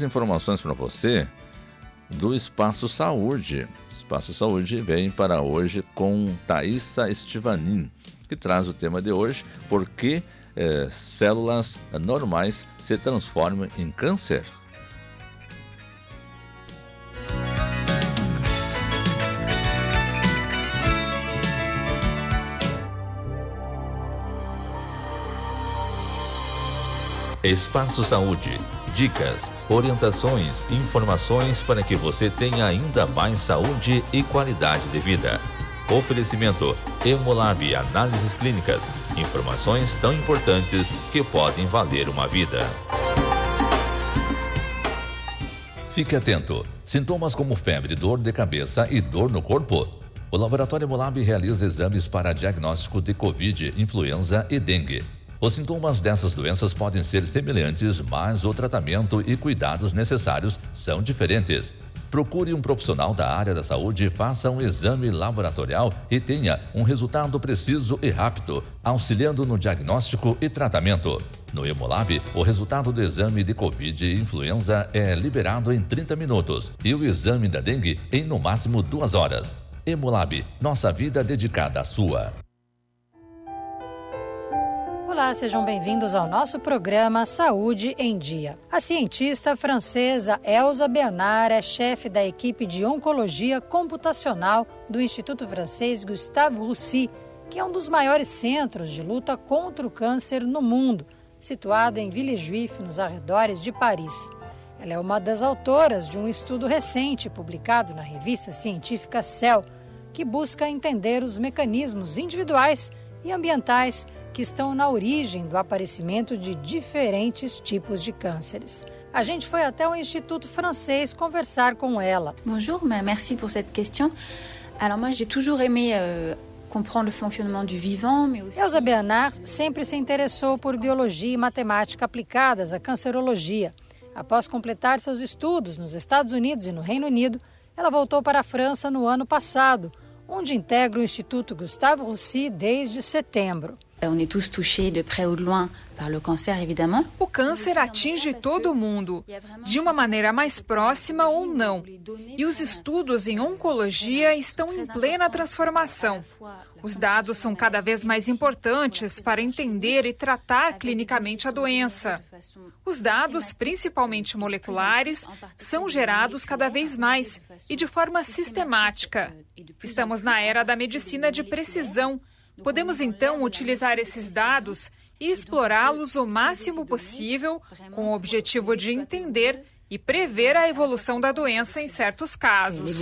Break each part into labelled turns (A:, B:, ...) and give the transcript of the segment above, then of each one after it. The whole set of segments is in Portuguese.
A: Informações para você do Espaço Saúde. Espaço Saúde vem para hoje com Thaisa Estivanin, que traz o tema de hoje: por que células normais se transformam em câncer?
B: Espaço Saúde. Dicas, orientações, informações para que você tenha ainda mais saúde e qualidade de vida. Oferecimento Hemolab Análises Clínicas. Informações tão importantes que podem valer uma vida. Fique atento. Sintomas como febre, dor de cabeça e dor no corpo? O Laboratório Hemolab realiza exames para diagnóstico de Covid, influenza e dengue. Os sintomas dessas doenças podem ser semelhantes, mas o tratamento e cuidados necessários são diferentes. Procure um profissional da área da saúde, faça um exame laboratorial e tenha um resultado preciso e rápido, auxiliando no diagnóstico e tratamento. No Hemolab, o resultado do exame de Covid e influenza é liberado em 30 minutos e o exame da dengue em no máximo 2 horas. Hemolab, nossa vida dedicada à sua.
C: Olá, sejam bem-vindos ao nosso programa Saúde em Dia. A cientista francesa Elsa Bernard é chefe da equipe de Oncologia Computacional do Instituto Francês Gustave Roussy, que é um dos maiores centros de luta contra o câncer no mundo, situado em Villejuif, nos arredores de Paris. Ela é uma das autoras de um estudo recente publicado na revista científica Cell, que busca entender os mecanismos individuais e ambientais que estão na origem do aparecimento de diferentes tipos de cânceres. A gente foi até o Instituto Francês conversar com ela.
D: Bonjour, merci pour cette question. Alors moi, j'ai toujours aimé comprendre le fonctionnement du vivant, mais aussi...
C: Elsa Bernard sempre se interessou por biologia e matemática aplicadas à cancerologia. Após completar seus estudos nos Estados Unidos e no Reino Unido, ela voltou para a França no ano passado, onde integra o Instituto Gustave Roussy desde setembro.
D: On est tous touchés de près ou de loin par le cancer, évidemment.
E: O câncer atinge todo mundo, de uma maneira mais próxima ou não. E os estudos em oncologia estão em plena transformação. Os dados são cada vez mais importantes para entender e tratar clinicamente a doença. Os dados, principalmente moleculares, são gerados cada vez mais e de forma sistemática. Estamos na era da medicina de precisão. Podemos, então, utilizar esses dados e explorá-los o máximo possível com o objetivo de entender e prever a evolução da doença em certos casos.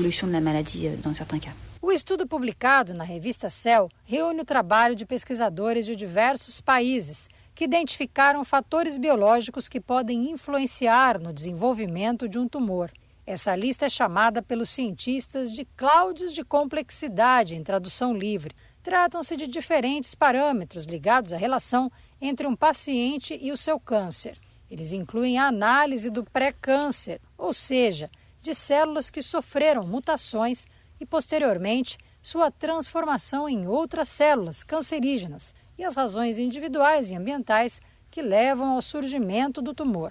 C: O estudo publicado na revista Cell reúne o trabalho de pesquisadores de diversos países que identificaram fatores biológicos que podem influenciar no desenvolvimento de um tumor. Essa lista é chamada pelos cientistas de clouds de complexidade, em tradução livre. Tratam-se de diferentes parâmetros ligados à relação entre um paciente e o seu câncer. Eles incluem a análise do pré-câncer, ou seja, de células que sofreram mutações e, posteriormente, sua transformação em outras células cancerígenas e as razões individuais e ambientais que levam ao surgimento do tumor.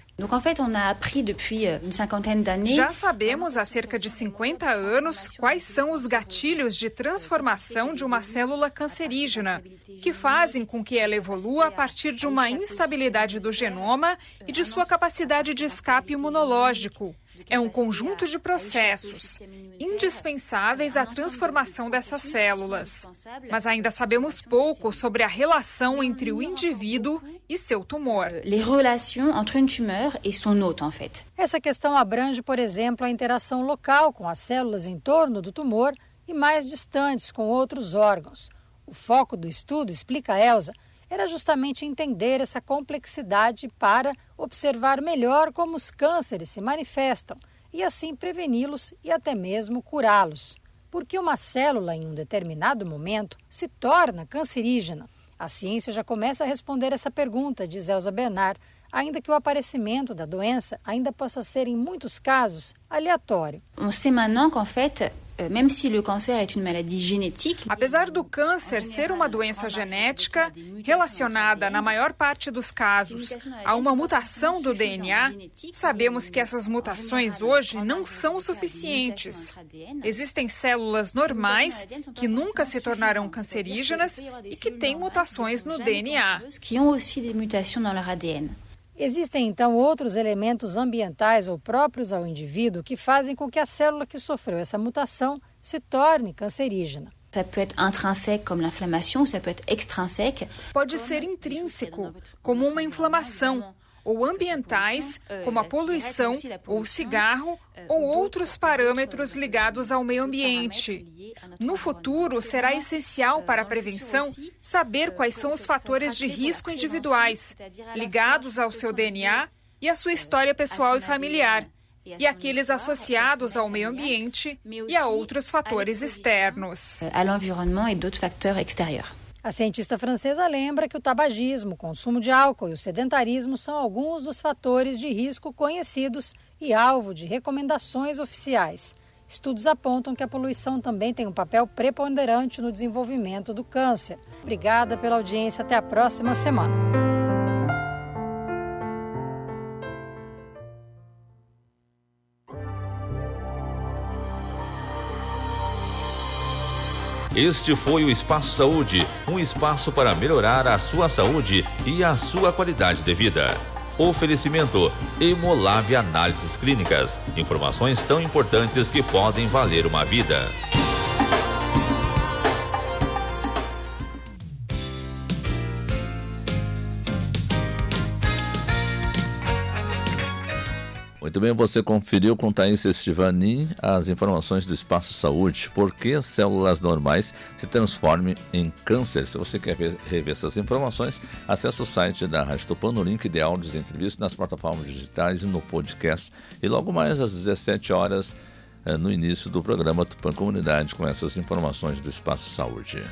E: Já sabemos há cerca de 50 anos quais são os gatilhos de transformação de uma célula cancerígena, que fazem com que ela evolua a partir de uma instabilidade do genoma e de sua capacidade de escape imunológico. É um conjunto de processos indispensáveis à transformação dessas células. Mas ainda sabemos pouco sobre a relação entre o indivíduo e seu tumor.
C: Essa questão abrange, por exemplo, a interação local com as células em torno do tumor e mais distantes com outros órgãos. O foco do estudo, explica Elsa, era justamente entender essa complexidade para observar melhor como os cânceres se manifestam e assim preveni-los e até mesmo curá-los. Porque uma célula, em um determinado momento, se torna cancerígena? A ciência já começa a responder essa pergunta, diz Elsa Bernard, ainda que o aparecimento da doença ainda possa ser, em muitos casos, aleatório.
D: On sait maintenant qu'en fait,
E: Apesar do câncer ser uma doença genética, relacionada, na maior parte dos casos, a uma mutação do DNA, sabemos que essas mutações hoje não são suficientes. Existem células normais que nunca se tornarão cancerígenas e que têm mutações no DNA.
C: Existem, então, outros elementos ambientais ou próprios ao indivíduo que fazem com que a célula que sofreu essa mutação se torne cancerígena.
E: Pode ser intrínseco, como uma inflamação, ou ambientais, como a poluição ou o cigarro, ou outros parâmetros ligados ao meio ambiente. No futuro, será essencial para a prevenção saber quais são os fatores de risco individuais, ligados ao seu DNA e à sua história pessoal e familiar, e aqueles associados ao meio ambiente e a outros fatores externos.
C: A cientista francesa lembra que o tabagismo, o consumo de álcool e o sedentarismo são alguns dos fatores de risco conhecidos e alvo de recomendações oficiais. Estudos apontam que a poluição também tem um papel preponderante no desenvolvimento do câncer. Obrigada pela audiência. Até a próxima semana.
B: Este foi o Espaço Saúde, um espaço para melhorar a sua saúde e a sua qualidade de vida. Oferecimento Hemolab Análises Clínicas. Informações tão importantes que podem valer uma vida.
A: Muito bem, você conferiu com Thaisa Estivanin as informações do Espaço Saúde, por que as células normais se transformam em câncer. Se você quer rever essas informações, acesse o site da Rádio Tupã no link de áudios e entrevistas nas plataformas digitais e no podcast. E logo mais às 17 horas, no início do programa Tupã Comunidade, com essas informações do Espaço Saúde.